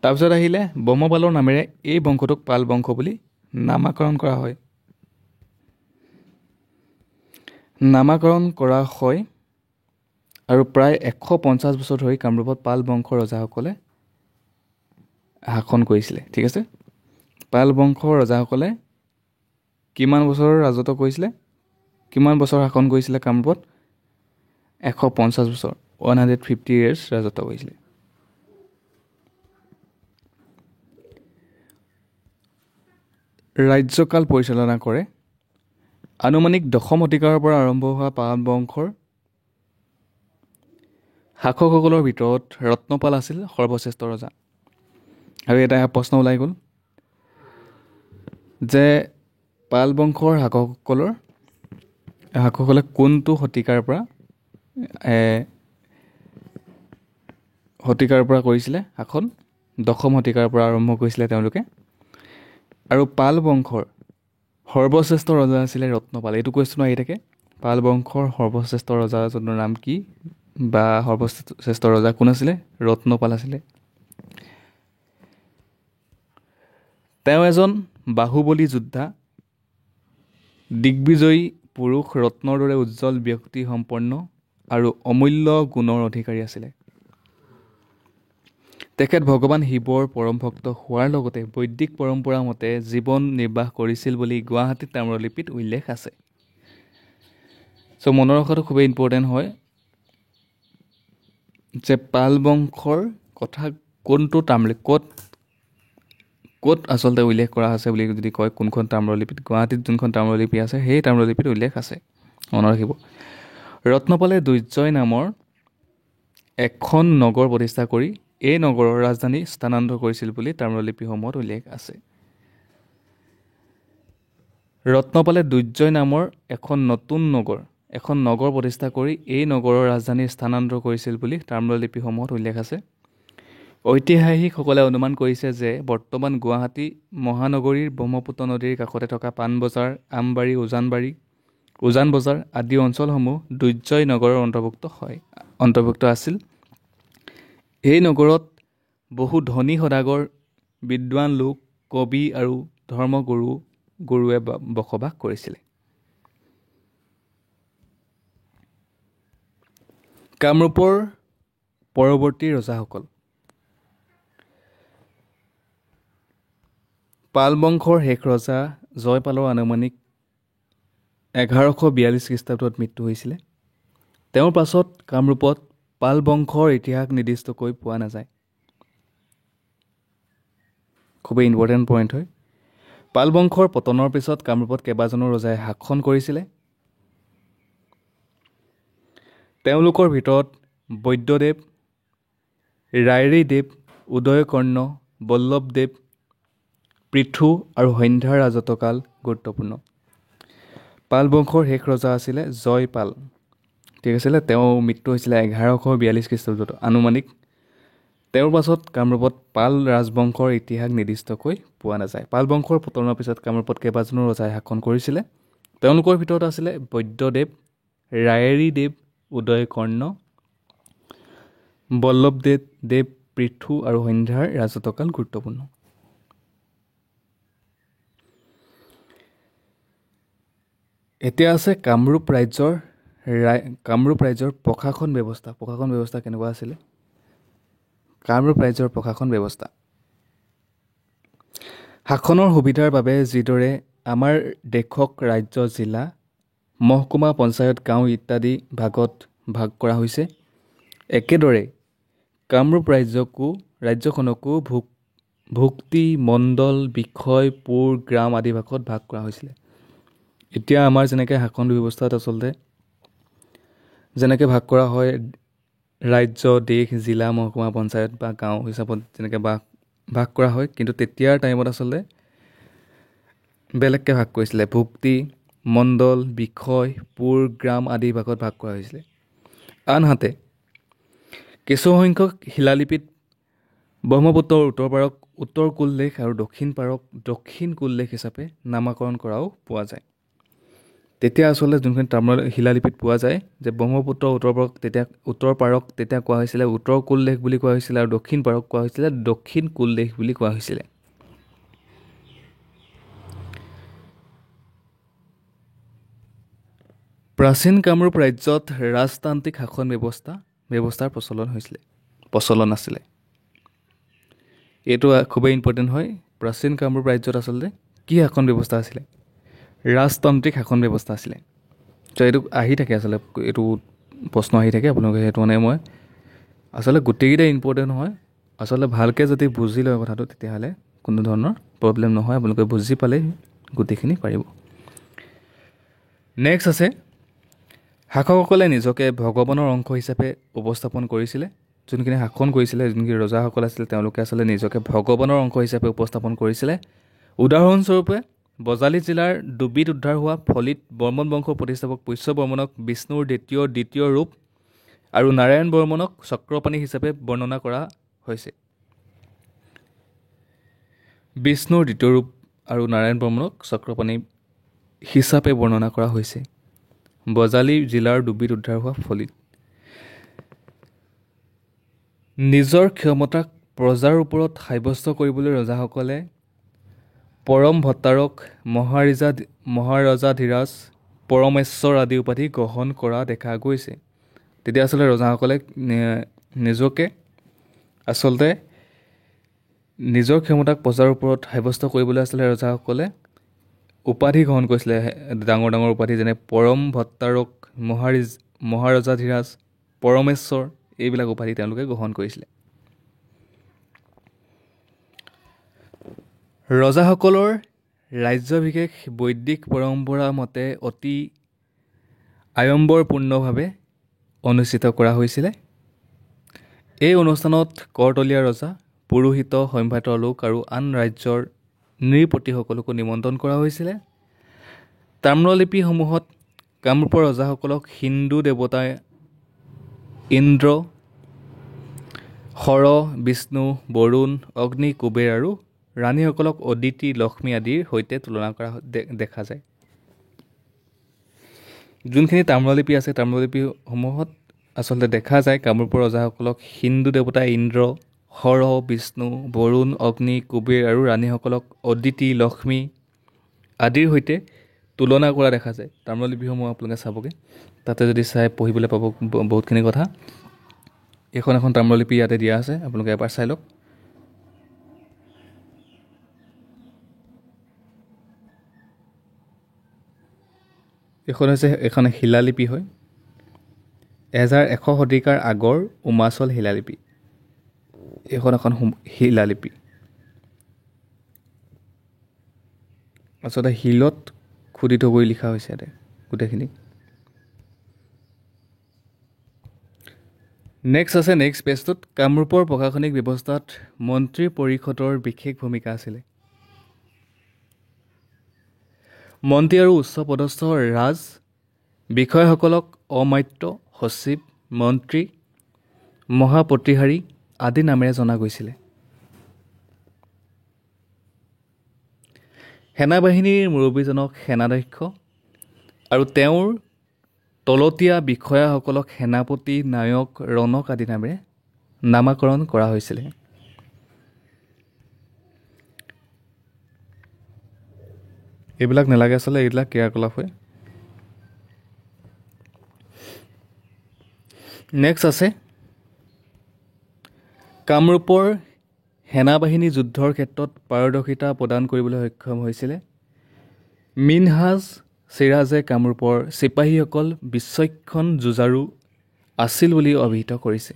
তাৰপিছত আহিলে ব্ৰহ্মপালৰ নামেৰে এই বংশটোক পাল বংশ বুলি নামাকৰণ কৰা হয়। আৰু প্ৰায় 150 বছৰ ধৰি কামৰূপত পাল বংশৰ ৰজাসকলে শাসন কৰিছিলে। ঠিক আছে, পাল বংশৰ ৰজাসকলে কিমান বছৰ ৰাজত্ব কৰিছিলে? কিমান বছৰ শাসন কৰিছিলে কামৰূপত? 150 বছৰ, 150 years ৰাজত্ব কৰিছিলে। ৰাজ্যকাল পৰিচালনা কৰে। আনুমানিক 10ম শতিকাৰ পৰা আৰম্ভ হোৱা পাল বংশৰ শাসকসকলৰ ভিতৰত ৰত্নপাল আছিল সৰ্বশ্ৰেষ্ঠ ৰজা। আৰু এটা প্ৰশ্ন ওলাই গ'ল যে পাল বংশৰ শাসকসকলে কোনটো শতিকাৰ পৰা কৰিছিলে শাসন? 10ম শতিকাৰ পৰা আৰম্ভ কৰিছিলে তেওঁলোকে। আৰু পাল বংশৰ সৰ্বশ্ৰেষ্ঠ ৰজা আছিলে ৰত্নপাল। এইটো কুৱেশ্যন আহি থাকে, পাল বংশৰ সৰ্বশ্ৰেষ্ঠ ৰজাজনৰ নাম কি বা সৰ্বশ্ৰেষ্ঠ ৰজা কোন আছিলে? ৰত্নপাল আছিলে। তেওঁ এজন বাহুবলী যোদ্ধা, দিগ্বিজয়ী পুৰুষ, ৰত্নৰ দৰে উজ্জ্বল ব্যক্তি সম্পন্ন আৰু অমূল্য গুণৰ অধিকাৰী আছিলে। তেখেত ভগৱান শিৱৰ পৰম ভক্ত হোৱাৰ লগতে বৈদিক পৰম্পৰা মতে জীৱন নিৰ্বাহ কৰিছিল বুলি গুৱাহাটী তাম্ৰলিপিত উল্লেখ আছে। চ' মনত ৰখাটো খুবেই ইম্পৰ্টেণ্ট হয় যে পাল বংশৰ কথা কোনটো ক'ত আচলতে উল্লেখ কৰা আছে বুলি যদি কয়, কোনখন তাম্ৰলিপিত, গুৱাহাটীত যোনখন তাম্ৰলিপি আছে সেই তাম্ৰলিপিত উল্লেখ আছে, মনত ৰাখিব। ৰত্নপালে দুৰ্জয় নামৰ এখন নগৰ প্ৰতিষ্ঠা কৰি এই নগৰৰ ৰাজধানী স্থানান্তৰ কৰিছিল বুলি তাম্ৰলিপিসমূহত উল্লেখ আছে। ৰত্নপালে দুৰ্জয় নামৰ এখন নগৰ প্ৰতিষ্ঠা কৰি এই নগৰৰ ৰাজধানী স্থানান্তৰ কৰিছিল বুলি তাম্ৰলিপিসমূহত উল্লেখ আছে। ঐতিহাসিকসকলে অনুমান কৰিছে যে বৰ্তমান গুৱাহাটী মহানগৰীৰ ব্ৰহ্মপুত্ৰ নদীৰ কাষতে থকা পাণবজাৰ, আমবাৰী, উজান বজাৰ আদি অঞ্চলসমূহ দুৰ্জয় নগৰৰ অন্তৰ্ভুক্ত আছিল। এই নগৰত বহু ধনী সদাগৰ, বিদ্বান লোক, কবি আৰু ধৰ্মগুৰুৱে বসবাস কৰিছিলে। কামৰূপৰ পৰৱৰ্তী ৰজাসকল। পাল বংশৰ শেষ ৰজা জয়পালৰ আনুমানিক 1142 খ্ৰীষ্টাব্দত মৃত্যু হৈছিলে। তেওঁৰ পাছত কামৰূপত পাল বংশৰ ইতিহাস নিৰ্দিষ্টকৈ পোৱা নাযায়। খুবেই ইম্পৰ্টেণ্ট পইণ্ট হয়। পাল বংশৰ পতনৰ পিছত কামৰূপত কেইবাজনো ৰজাই শাসন কৰিছিলে। তেওঁলোকৰ ভিতৰত বৈদ্যদেৱ, ৰাইৰীদেৱ, উদয়কৰ্ণ, বল্লভদেৱ, পৃথু আৰু সন্ধ্যাৰ ৰাজত্বকাল গুৰুত্বপূৰ্ণ। পাল বংশৰ শেষ ৰজা আছিলে জয়পাল, ঠিক আছিলে। তেওঁ মৃত্যু হৈছিলে 1142 খ্ৰীষ্টাব্দত আনুমানিক। তেওঁৰ পাছত কামৰূপত পাল ৰাজবংশৰ ইতিহাস নিৰ্দিষ্টকৈ পোৱা নাযায়। পাল বংশৰ পতনৰ পিছত কামৰূপত কেইবাজনো ৰজাই শাসন কৰিছিলে। তেওঁলোকৰ ভিতৰত আছিলে বৈদ্যদেৱ, ৰাইৰীদেৱ, উদয়কৰ্ণ, বল্লভদেৱ, পৃথু আৰু সন্ধ্যাৰ ৰাজত্বকাল গুৰুত্বপূৰ্ণ। এতিয়া আছে কামৰূপ ৰাজ্যৰ প্ৰশাসন ব্যৱস্থা। প্ৰশাসন ব্যৱস্থা কেনেকুৱা আছিলে? কামৰূপ ৰাজ্যৰ প্ৰশাসন ব্যৱস্থা শাসনৰ সুবিধাৰ বাবে যিদৰে আমাৰ দেশক ৰাজ্য, জিলা, মহকুমা, পঞ্চায়ত, গাঁও ইত্যাদি ভাগত ভাগ কৰা হৈছে, একেদৰে কামৰূপ ৰাজ্যখনকো ভুক্তি, মণ্ডল, বিষয়, পুৰ, গ্ৰাম আদি ভাগত ভাগ কৰা হৈছিলে। এতিয়া আমাৰ যেনেকৈ শাসন ব্যৱস্থাত আচলতে যেনেকৈ ভাগ কৰা হয় ৰাজ্য, দেশ, জিলা, মহকুমা, পঞ্চায়ত বা গাঁও হিচাপত যেনেকৈ ভাগ কৰা হয়, কিন্তু তেতিয়াৰ টাইমত আচলতে বেলেগকৈ ভাগ কৰিছিলে। ভুক্তি, মণ্ডল, বিষয়, পুৰ, গ্ৰাম আদি ভাগত ভাগ কৰা হৈছিলে। আনহাতে কিছুসংখ্যক শিলালিপিত ব্ৰহ্মপুত্ৰৰ উত্তৰ পাৰক উত্তৰ কুলদেশ আৰু দক্ষিণ পাৰক দক্ষিণ কুলদেশ হিচাপে নামাকৰণ কৰাও পোৱা যায়। তেতিয়া আচলতে যোনখিনি শিলালিপিত পোৱা যায় যে ব্ৰহ্মপুত্ৰৰ উত্তৰ পাৰক তেতিয়া কোৱা হৈছিলে উত্তৰ কুলদেশ বুলি কোৱা হৈছিলে আৰু দক্ষিণ পাৰক কোৱা হৈছিলে দক্ষিণ কুলদেশ বুলি কোৱা হৈছিলে। প্ৰাচীন কামৰূপ ৰাজ্যত ৰাজতান্ত্ৰিক শাসন ব্যৱস্থাৰ প্ৰচলন আছিলে। এইটো খুবেই ইম্পৰ্টেণ্ট হয়। প্ৰাচীন কামৰূপ ৰাজ্যত আচলতে কি শাসন ব্যৱস্থা আছিলে? ৰাজতান্ত্ৰিক শাসন ব্যৱস্থা আছিলে। ত' এইটো আহি থাকে আচলতে, এইটো প্ৰশ্ন আহি থাকে আপোনালোকে, সেইটো মানে মই আচলতে গোটেইকেইটাই ইম্পৰ্টেণ্ট হয়। আচলতে ভালকৈ যদি বুজি লয় কথাটো তেতিয়াহ'লে কোনো ধৰণৰ প্ৰব্লেম নহয়, আপোনালোকে বুজি পালেই গোটেইখিনি পাৰিব। নেক্সট আছে শাসকসকলে নিজকে ভগৱানৰ অংশ হিচাপে উপস্থাপন কৰিছিলে। যোনখিনি শাসন কৰিছিলে, যোনখিনি ৰজাসকল আছিলে, তেওঁলোকে আচলতে নিজকে ভগৱানৰ অংশ হিচাপে উপস্থাপন কৰিছিলে। উদাহৰণস্বৰূপে বজালী জিলাৰ ডুবিত উদ্ধাৰ হোৱা ফলিত বৰ্মন বংশৰ প্ৰতিষ্ঠাপক পুষ্য বৰ্মনক বিষ্ণুৰ দ্বিতীয় ৰূপ আৰু নাৰায়ণ বৰ্মনক চক্ৰপাণি হিচাপে বৰ্ণনা কৰা হৈছে। বিষ্ণুৰ দ্বিতীয় ৰূপ আৰু নাৰায়ণ বৰ্মনক চক্ৰপাণি হিচাপে বৰ্ণনা কৰা হৈছে। বজালী জিলাৰ ডুবিত উদ্ধাৰ হোৱা ফলিত নিজৰ ক্ষমতাক প্ৰজাৰ ওপৰত সাব্যস্ত কৰিবলৈ ৰজাসকলে পৰম ভট্টাৰক মহাৰজাধিৰাজ পৰমেশ্বৰ আদি উপাধি গ্ৰহণ কৰা দেখা গৈছে। তেতিয়া আচলতে ৰজাসকলে নিজকে আচলতে নিজৰ ক্ষমতাক প্ৰজাৰ ওপৰত সাব্যস্ত কৰিবলৈ আচলতে ৰজাসকলে উপাধি গ্ৰহণ কৰিছিলে, ডাঙৰ ডাঙৰ উপাধি, যেনে পৰম ভট্টাৰক, মহাৰজাধিৰাজ, পৰমেশ্বৰ, এইবিলাক উপাধি তেওঁলোকে গ্ৰহণ কৰিছিলে। ৰজাসকলৰ ৰাজ্যাভিষেক বৈদিক পৰম্পৰা মতে অতি আড়ম্বৰপূৰ্ণভাৱে অনুষ্ঠিত কৰা হৈছিলে। এই অনুষ্ঠানত কৰতলীয়া ৰজা, পুৰোহিত, সম্ভ্ৰান্ত লোক আৰু আন ৰাজ্যৰ নৃপতিসকলকো নিমন্ত্ৰণ কৰা হৈছিলে। তাম্ৰলিপিসমূহত কামৰূপৰ ৰজাসকলক হিন্দু দেৱতা ইন্দ্ৰ, হৰ, বিষ্ণু, বৰুণ, অগ্নি, কুবেৰ আৰু ৰাণীসকলক অদিতি, লক্ষ্মী আদিৰ সৈতে তুলনা কৰা দেখা যায়। যোনখিনি তাম্ৰলিপি আছে, তাম্ৰলিপিসমূহত আচলতে দেখা যায় কামৰূপৰ ৰজাসকলক হিন্দু দেৱতা ইন্দ্ৰ, হৰ, বিষ্ণু, বৰুণ, অগ্নি, কুবেৰ আৰু ৰাণীসকলক অদিতি, লক্ষ্মী আদিৰ সৈতে তুলনা কৰা দেখা যায়। তাম্ৰলিপিসমূহ আপোনালোকে চাবগৈ, তাতে যদি চাই পঢ়িবলৈ পাব বহুতখিনি কথা। এখন তাম্ৰলিপি ইয়াতে দিয়া আছে, আপোনালোকে এবাৰ চাই লওক। এখন শিলালিপি হয়, 1100 শতিকাৰ আগৰ উমাচল শিলালিপি। এখন শিলালিপি আচলতে শিলত খোদিত কৰি লিখা হৈছে ইয়াতে গোটেইখিনি। নেক্সট পেজটোত কামৰূপৰ প্ৰশাসনিক ব্যৱস্থাত মন্ত্ৰী পৰিষদৰ বিশেষ ভূমিকা আছিলে। মন্ত্ৰী আৰু উচ্চপদস্থ ৰাজ বিষয়াসকলক অমাত্য, সচিব, মন্ত্ৰী, মহাপ্ৰতিহাৰী আদি নামেৰে জনা গৈছিলে। সেনাবাহিনীৰ মুৰব্বীজনক সেনাধ্যক্ষ আৰু তেওঁৰ তলতীয়া বিষয়াসকলক সেনাপতি, নায়ক, ৰণক আদি নামেৰে নামাকৰণ কৰা হৈছিলে। এইবিলাক নালাগে আচলতে, এইবিলাক ক্ৰিয়াকলাপ হয়। নেক্সট আছে কামৰূপৰ সেনাবাহিনী যুদ্ধৰ ক্ষেত্ৰত পাৰদৰ্শিতা প্ৰদান কৰিবলৈ সক্ষম হৈছিলে। মিনহাজ চিৰাজে কামৰূপৰ চিপাহীসকল বিচক্ষণ যুঁজাৰু আছিল বুলি অভিহিত কৰিছে।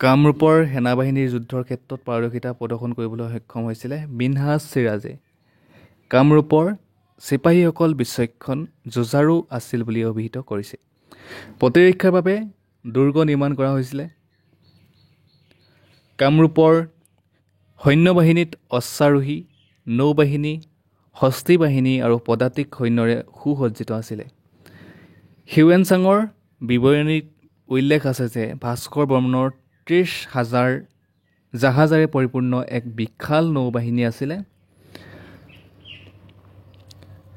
কামৰূপৰ সেনাবাহিনীৰ যুদ্ধৰ ক্ষেত্ৰত পাৰদৰ্শিতা প্ৰদৰ্শন কৰিবলৈ সক্ষম হৈছিলে মিনহাজ চিৰাজে। কামৰূপৰ চিপাহীসকল বিচক্ষণ যুঁজাৰু আছিল বুলি অভিহিত কৰিছে। প্ৰতিৰক্ষাৰ বাবে দুৰ্গ নিৰ্মাণ কৰা হৈছিলে। কামৰূপৰ সৈন্যবাহিনীত অশ্বাৰোহী, নৌবাহিনী, হস্তী বাহিনী আৰু পদাতিক সৈন্যৰে সুসজ্জিত আছিলে। হিউৱেন-চাঙৰ বিৱৰণীত উল্লেখ আছে যে ভাস্কৰ বৰ্মনৰ 30,000 জাহাজেৰে পৰিপূৰ্ণ এক বিশাল নৌবাহিনী আছিলে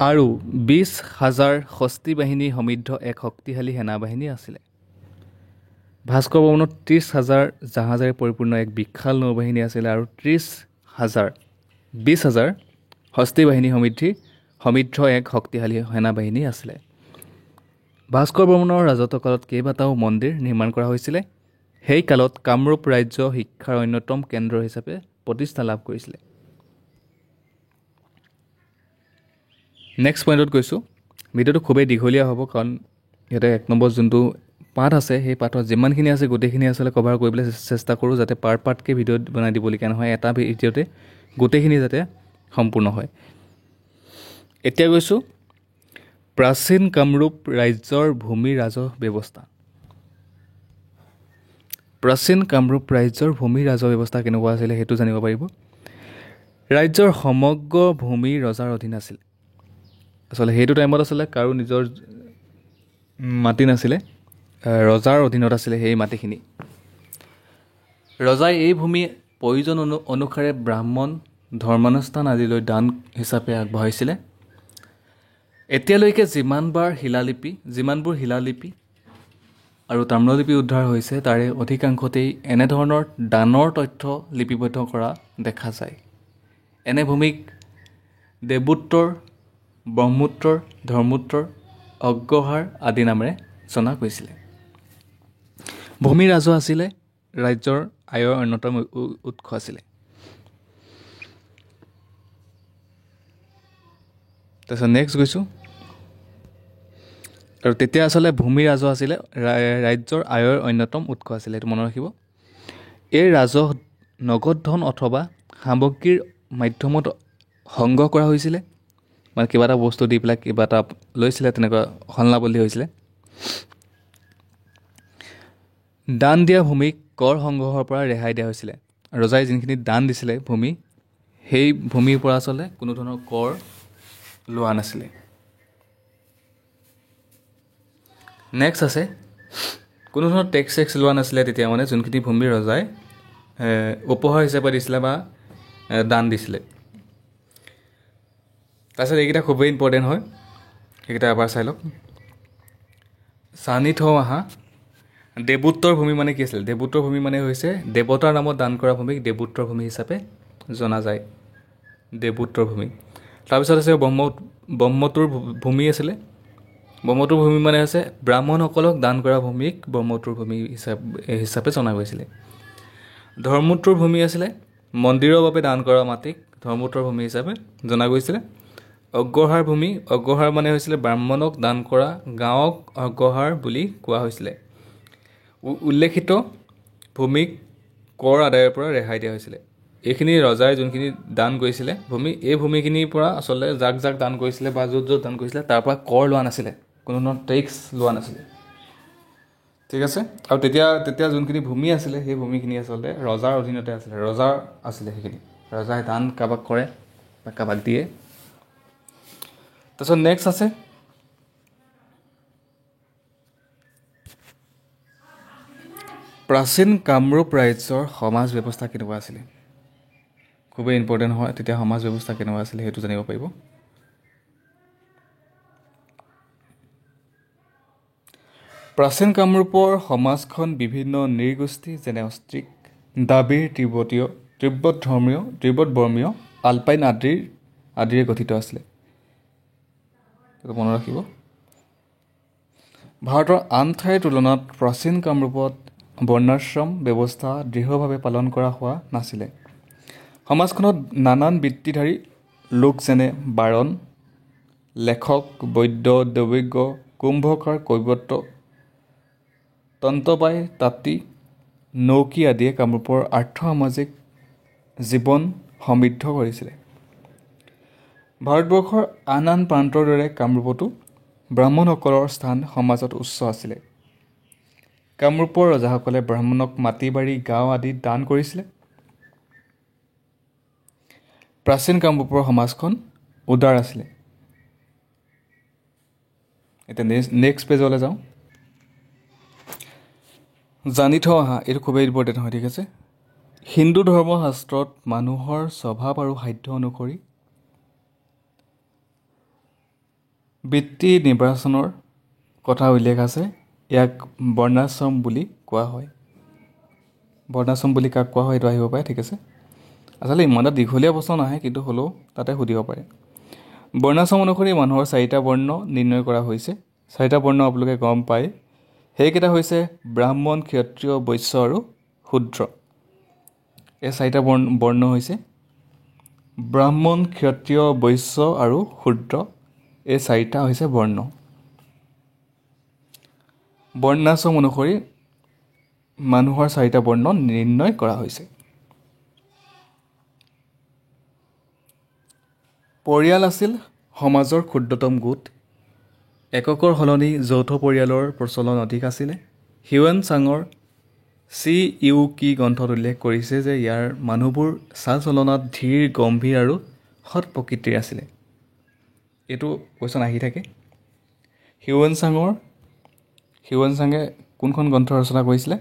আৰু 20,000 হস্তী বাহিনী সমৃদ্ধ এক শক্তিশালী সেনাবাহিনী আছিলে। ভাস্কৰ বৰ্মনৰ 30,000 জাহাজেৰে পৰিপূৰ্ণ এক বিশাল নৌবাহিনী আছিলে আৰু 20,000 হস্তী বাহিনী সমৃদ্ধ এক শক্তিশালী সেনাবাহিনী আছিলে। ভাস্কৰ বৰ্মনৰ ৰাজত্বকালত কেইবাটাও মন্দিৰ নিৰ্মাণ কৰা হৈছিলে। সেই কালত কামৰূপ ৰাজ্য শিক্ষাৰ অন্যতম কেন্দ্ৰ হিচাপে প্ৰতিষ্ঠা লাভ কৰিছিলে। নেক্সট পইণ্টত গৈছোঁ। ভিডিঅ'টো খুবেই দীঘলীয়া হ'ব, কাৰণ ইয়াতে 1 নম্বৰ যোনটো পাৰ্ট আছে, সেই পাৰ্টত যিমানখিনি আছে গোটেইখিনি আচলতে কভাৰ কৰিবলৈ চেষ্টা কৰোঁ, যাতে পাৰ্টকৈ ভিডিঅ' বনাই দিবলগীয়া নহয়, এটা ভিডিঅ'তে গোটেইখিনি যাতে সম্পূৰ্ণ হয়। এতিয়া গৈছোঁ প্ৰাচীন কামৰূপ ৰাজ্যৰ ভূমি ৰাজহ ব্যৱস্থা। প্ৰাচীন কামৰূপ ৰাজ্যৰ ভূমি ৰাজহ ব্যৱস্থা কেনেকুৱা আছিলে সেইটো জানিব পাৰিব। ৰাজ্যৰ সমগ্ৰ ভূমি ৰজাৰ অধীন আছিল। আচলতে সেইটো টাইমত আচলতে কাৰো নিজৰ মাটি নাছিলে, ৰজাৰ অধীনত আছিলে সেই মাটিখিনি। ৰজাই এই ভূমি প্ৰয়োজন অনুসাৰে ব্ৰাহ্মণ, ধৰ্মানুষ্ঠান আদিলৈ দান হিচাপে আগবঢ়াইছিলে। এতিয়ালৈকে যিমানবোৰ শিলালিপি আৰু তাম্ৰলিপি উদ্ধাৰ হৈছে তাৰে অধিকাংশতেই এনেধৰণৰ দানৰ তথ্য লিপিবদ্ধ কৰা দেখা যায়। এনে ভূমিক দেৱোত্তৰ, ব্ৰহ্মোত্তৰ, ধৰ্মোত্তৰ, অগ্ৰহাৰ আদি নামেৰে জনা গৈছিলে। ভূমি ৰাজহ আছিলে ৰাজ্যৰ আয়ৰ অন্যতম উৎস আছিলে। তাৰপিছত নেক্সট গৈছোঁ। আৰু তেতিয়া আচলতে ভূমি ৰাজহ আছিলে ৰাজ্যৰ আয়ৰ অন্যতম উৎস আছিলে, এইটো মনত ৰাখিব। এই ৰাজহ নগদ ধন অথবা সামগ্ৰীৰ মাধ্যমত সংগ্ৰহ কৰা হৈছিলে, মানে কিবা এটা বস্তু দি পেলাই কিবা এটা লৈছিলে, তেনেকুৱা সলনাবলী হৈছিলে। দান দিয়া ভূমিক কৰ সংগ্ৰহৰ পৰা ৰেহাই দিয়া হৈছিলে। ৰজাই যোনখিনি দান দিছিলে ভূমি, সেই ভূমিৰ পৰা আচলতে কোনো ধৰণৰ কৰ লোৱা নাছিলে। নেক্সট আছে, কোনো ধৰণৰ টেক্স লোৱা নাছিলে তেতিয়া, মানে যোনখিনি ভূমি ৰজাই উপহাৰ হিচাপে দিছিলে বা দান দিছিলে। তাৰপিছত এইকেইটা খুবেই ইম্পৰ্টেণ্ট হয়, সেইকেইটা এবাৰ চাই লওক। জানি থওঁ আহা, দেৱোত্তৰ ভূমি মানে কি আছিলে? দেৱোত্তৰ ভূমি মানে হৈছে দেৱতাৰ নামত দান কৰা ভূমিক দেৱোত্তৰ ভূমি হিচাপে জনা যায়, দেৱোত্তৰ ভূমি। তাৰপিছত আছে ব্ৰহ্মটোৰ ভূমি আছিলে। ব্ৰহ্মটোৰ ভূমি মানে হৈছে ব্ৰাহ্মণসকলক দান কৰা ভূমিক ব্ৰহ্মটোৰ ভূমি হিচাপে জনা গৈছিলে। ধৰ্মোত্তৰ ভূমি আছিলে মন্দিৰৰ বাবে দান কৰা মাটিক ধৰ্মোত্তৰ ভূমি হিচাপে জনা গৈছিলে। অগ্ৰহাৰ ভূমি, অগ্ৰহাৰ মানে হৈছিলে ব্ৰাহ্মণক দান কৰা গাঁৱক অগ্ৰহাৰ বুলি কোৱা হৈছিলে। উল্লেখিত ভূমিক কৰ আদায়ৰ পৰা ৰেহাই দিয়া হৈছিলে। এইখিনি ৰজাই যোনখিনি দান কৰিছিলে ভূমি, এই ভূমিখিনিৰ পৰা আচলতে যাক যাক দান কৰিছিলে বা য'ত য'ত দান কৰিছিলে তাৰ পৰা কৰ লোৱা নাছিলে, কোনো ধৰণৰ টেক্স লোৱা নাছিলে। ঠিক আছে। আৰু তেতিয়া যোনখিনি ভূমি আছিলে সেই ভূমিখিনি আচলতে ৰজাৰ অধীনতে আছিলে, ৰজাৰ আছিলে সেইখিনি। ৰজাই দান কাৰোবাক কৰে বা কাৰোবাক দিয়ে। তাৰপিছত নেক্সট আছে প্ৰাচীন কামৰূপ ৰাজ্যৰ সমাজ ব্যৱস্থা কেনেকুৱা আছিলে। খুবেই ইম্পৰ্টেণ্ট হয়, তেতিয়া সমাজ ব্যৱস্থা কেনেকুৱা আছিলে সেইটো জানিব পাৰিব। প্ৰাচীন কামৰূপৰ সমাজখন বিভিন্ন নৃগোষ্ঠী যেনে অষ্ট্ৰিক, দ্ৰাবিড়, তিব্বত বৰ্মীয়, আলপাইন আদিৰে গঠিত আছিলে। এইটো মনত ৰাখিব। ভাৰতৰ আন ঠাইৰ তুলনাত প্ৰাচীন কামৰূপত বৰ্ণাশ্ৰম ব্যৱস্থা দৃঢ়ভাৱে পালন কৰা হোৱা নাছিলে। সমাজখনত নানান বৃত্তিধাৰী লোক যেনে বাৰণ, লেখক, বৈদ্য, দৈৱজ্ঞ, কুম্ভকাৰ, কৈৱৰ্ত, তন্তবাই, তাঁতী, নৌকী আদিয়ে কামৰূপৰ আৰ্থ-সামাজিক জীৱন সমৃদ্ধ কৰিছিলে। ভাৰতবৰ্ষৰ আন আন প্ৰান্তৰ দৰে কামৰূপতো ব্ৰাহ্মণসকলৰ স্থান সমাজত উচ্চ আছিলে। কামৰূপৰ ৰজাসকলে ব্ৰাহ্মণক মাটি বাৰী, গাঁও আদি দান কৰিছিলে। প্ৰাচীন কামৰূপৰ সমাজখন উদাৰ আছিলে। এতিয়া নেক্সট পেজলৈ যাওঁ। জানি থওঁ আহা, এইটো খুবেই ইম্পৰ্টেণ্ট হয়। ঠিক আছে। হিন্দু ধৰ্মশাস্ত্ৰত মানুহৰ স্বভাৱ আৰু সাধ্য অনুসৰি বৃত্তি নিৰ্বাচনৰ কথা উল্লেখ আছে। ইয়াক বৰ্ণাশ্ৰম বুলি কোৱা হয়। বৰ্ণাশ্ৰম বুলি কাক কোৱা হয় এইটো আহিব পাৰে। ঠিক আছে। আচলতে ইমান এটা দীঘলীয়া প্ৰশ্ন নাহে, কিন্তু হ'লেও তাতে সুধিব পাৰে। বৰ্ণাশ্ৰম অনুসৰি মানুহৰ 4টা বৰ্ণ নিৰ্ণয় কৰা হৈছে। 4টা বৰ্ণ আপোনালোকে গম পায়, সেইকেইটা হৈছে ব্ৰাহ্মণ, ক্ষত্ৰিয়, বৈশ্য আৰু শূদ্ৰ। এই 4টা বৰ্ণ হৈছে ব্ৰাহ্মণ, ক্ষত্ৰিয়, বৈশ্য আৰু শূদ্ৰ। এই 4টা হৈছে বৰ্ণ। বৰ্ণাশ্ৰম অনুসৰি মানুহৰ 4টা বৰ্ণ নিৰ্ণয় কৰা হৈছে। পৰিয়াল আছিল সমাজৰ ক্ষুদ্ৰতম গোট। এককৰ সলনি যৌথ পৰিয়ালৰ প্ৰচলন অধিক আছিলে। হিউৱেন চাঙৰ CUK গ্ৰন্থত উল্লেখ কৰিছে যে ইয়াৰ মানুহবোৰ চাল চলনাত ধীৰ, গম্ভীৰ আৰু সৎ প্ৰকৃতিৰ আছিলে। এইটো কুৱেশ্যন আহি থাকে। হিউৱেন চাঙে কোনখন গ্ৰন্থ ৰচনা কৰিছিলে?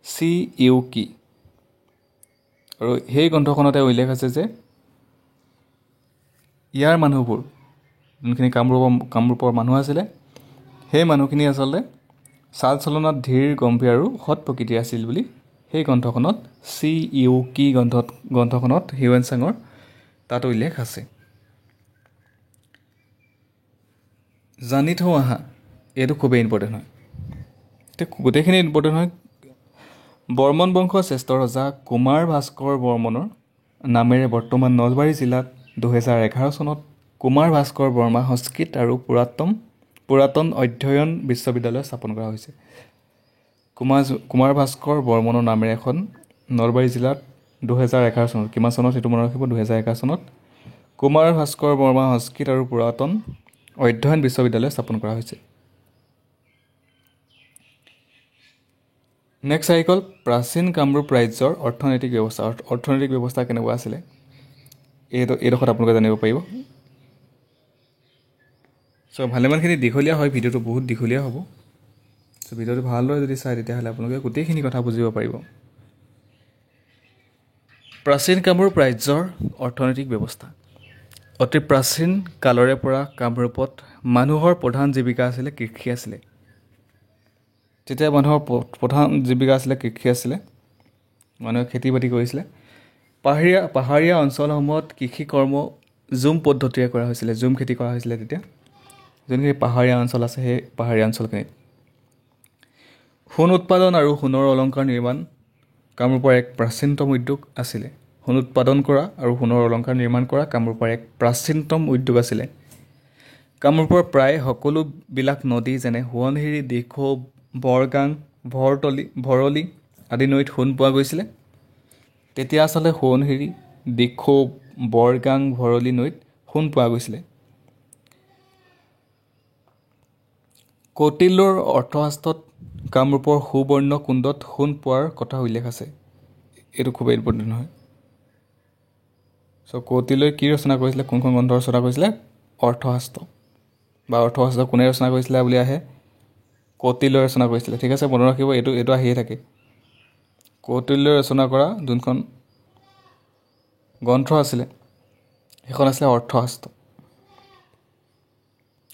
CUK। আৰু সেই গ্ৰন্থখনতে উল্লেখ আছে যে ইয়াৰ মানুহবোৰ যোনখিনি কামৰূপৰ মানুহ আছিলে, সেই মানুহখিনি আচলতে চাল চলনাত ধীৰ গম্ভীৰ আৰু সৎ প্ৰকৃতিৰ আছিল বুলি সেই গ্ৰন্থখনত গ্ৰন্থখনত হিউৱেন চাঙৰ তাত উল্লেখ আছে। জানি থওঁ আহা, এইটো খুবেই ইম্পৰ্টেণ্ট হয়। গোটেইখিনি ইম্পৰ্টেণ্ট হয়। বৰ্মন বংশৰ শ্ৰেষ্ঠ ৰজা কুমাৰ ভাস্কৰ বৰ্মনৰ নামেৰে বৰ্তমান নলবাৰী জিলাত 2011 চনত কুমাৰ ভাস্কৰ বৰ্মা সংস্কৃত আৰু পুৰাতন অধ্যয়ন বিশ্ববিদ্যালয় স্থাপন কৰা হৈছে। কুমাৰ ভাস্কৰ বৰ্মনৰ নামেৰে এখন নলবাৰী জিলাত 2011 চনত, কিমান চনত সেইটো মনত ৰাখিব, 2011 চনত কুমাৰ ভাস্কৰ বৰ্মা সংস্কৃত আৰু পুৰাতন অধ্যয়ন বিশ্ববিদ্যালয় স্থাপন কৰা হৈছে। নেক্সট আহি গ'ল প্ৰাচীন কামৰূপ ৰাজ্যৰ অৰ্থনৈতিক ব্যৱস্থা। অৰ্থনৈতিক ব্যৱস্থা কেনেকুৱা আছিলে এইডোখৰত আপোনালোকে জানিব পাৰিব। চ' ভালেমানখিনি দীঘলীয়া হয়, ভিডিঅ'টো বহুত দীঘলীয়া হ'ব। চ' ভিডিঅ'টো ভালদৰে যদি চায় তেতিয়াহ'লে আপোনালোকে গোটেইখিনি কথা বুজিব পাৰিব। প্ৰাচীন কামৰূপ ৰাজ্যৰ অৰ্থনৈতিক ব্যৱস্থা। অতি প্ৰাচীন কালৰে পৰা কামৰূপত মানুহৰ প্ৰধান জীৱিকা আছিলে কৃষি আছিলে। যেতিয়া মানুহৰ প্ৰধান জীৱিকা আছিলে কৃষি আছিলে, মানুহে খেতি বাতি কৰিছিলে। পাহাৰীয়া অঞ্চলসমূহত কৃষি কৰ্ম জুম পদ্ধতিৰে কৰা হৈছিলে, জুম খেতি কৰা হৈছিলে তেতিয়া। যোনখিনি পাহাৰীয়া অঞ্চল আছে সেই পাহাৰীয়া অঞ্চলখিনিত সোণ উৎপাদন আৰু সোণৰ অলংকাৰ নিৰ্মাণ কামৰূপৰ এক প্ৰাচীনতম উদ্যোগ আছিলে। সোণ উৎপাদন কৰা আৰু সোণৰ অলংকাৰ নিৰ্মাণ কৰা কামৰূপৰ এক প্ৰাচীনতম উদ্যোগ আছিলে। কামৰূপৰ প্ৰায় সকলোবিলাক নদী যেনে সোৱণশিৰি, দিখৌ, বৰগাং, ভৰলী আদি নৈত সোণ পোৱা গৈছিলে। তেতিয়া আচলতে সোৱণশিৰি, দিখৌ, বৰগাং, ভৰলী নৈত সোণ পোৱা গৈছিলে। কৌটিল্যৰ অৰ্থশাস্ত্ৰত কামৰূপৰ সুবৰ্ণ কুণ্ডত সোণ পোৱাৰ কথা উল্লেখ আছে। এইটো খুবেই ইম্পৰ্টেণ্ট হয়। চ' কৌটিল্যই কি ৰচনা কৰিছিলে, কোনখন গ্ৰন্থ ৰচনা কৰিছিলে? অৰ্থশাস্ত্ৰ। বা অৰ্থশাস্ত্ৰ কোনে ৰচনা কৰিছিলে বুলি আহে, কৌটিল্যই ৰচনা কৰিছিলে। ঠিক আছে, মনত ৰাখিব, এইটো আহিয়ে থাকে। কৌটিল্যই ৰচনা কৰা যোনখন গ্ৰন্থ আছিলে সেইখন আছিলে অৰ্থশাস্ত্ৰ।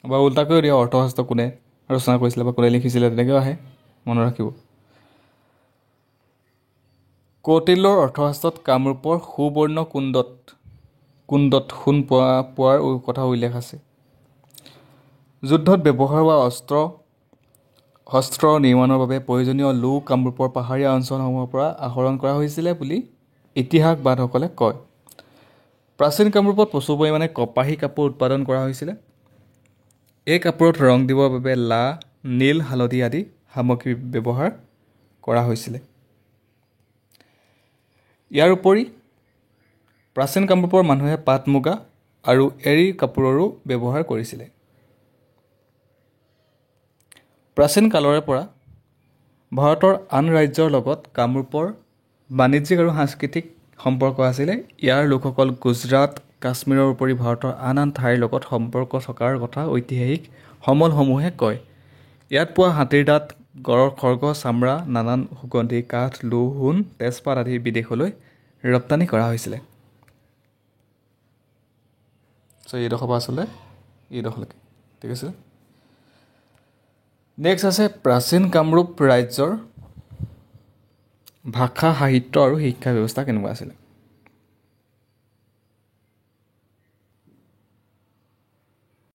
বা উল্টাকৈও দিয়া, অৰ্থশাস্ত্ৰ কোনে ৰচনা কৰিছিলে বা কোনে লিখিছিলে তেনেকৈও আহে, মনত ৰাখিব। কৌটিল্যৰ অৰ্থশাস্ত্ৰত কামৰূপৰ সুবৰ্ণ কুণ্ডত সোণ পোৱাৰ কথা উল্লেখ আছে। যুদ্ধত ব্যৱহাৰ হোৱা শস্ত্ৰ নিৰ্মাণৰ বাবে প্ৰয়োজনীয় লো কামৰূপৰ পাহাৰীয়া অঞ্চলসমূহৰ পৰা আহৰণ কৰা হৈছিলে বুলি ইতিহাসবাদসকলে কয়। প্ৰাচীন কামৰূপত প্ৰচুৰ পৰিমাণে কপাহী কাপোৰ উৎপাদন কৰা হৈছিলে। এই কাপোৰত ৰং দিবৰ বাবে লা, নীল, হালধি আদি সামগ্ৰী ব্যৱহাৰ কৰা হৈছিলে। ইয়াৰ উপৰি প্ৰাচীন কামৰূপৰ মানুহে পাট, মুগা আৰু এৰী কাপোৰৰো ব্যৱহাৰ কৰিছিলে। প্ৰাচীন কালৰে পৰা ভাৰতৰ আন ৰাজ্যৰ লগত কামৰূপৰ বাণিজ্যিক আৰু সাংস্কৃতিক সম্পৰ্ক আছিলে। ইয়াৰ লোকসকল গুজৰাট, কাশ্মীৰৰ উপৰি ভাৰতৰ আন ঠাইৰ লগত সম্পৰ্ক থকাৰ কথা ঐতিহাসিক সমলসমূহে কয়। ইয়াত পোৱা হাতীৰ দাঁত, গড়ৰ খৰ্গ, চামৰা, নানান সুগন্ধি কাঠ, লো, সোণ, তেজপাত আদি বিদেশলৈ ৰপ্তানি কৰা হৈছিলে। চ' এইডোখৰ পৰা আচলতে এইডোখৰলৈকে, ঠিক আছে। নেক্সট আছে প্ৰাচীন কামৰূপ ৰাজ্যৰ ভাষা, সাহিত্য আৰু শিক্ষা ব্যৱস্থা কেনেকুৱা আছিলে।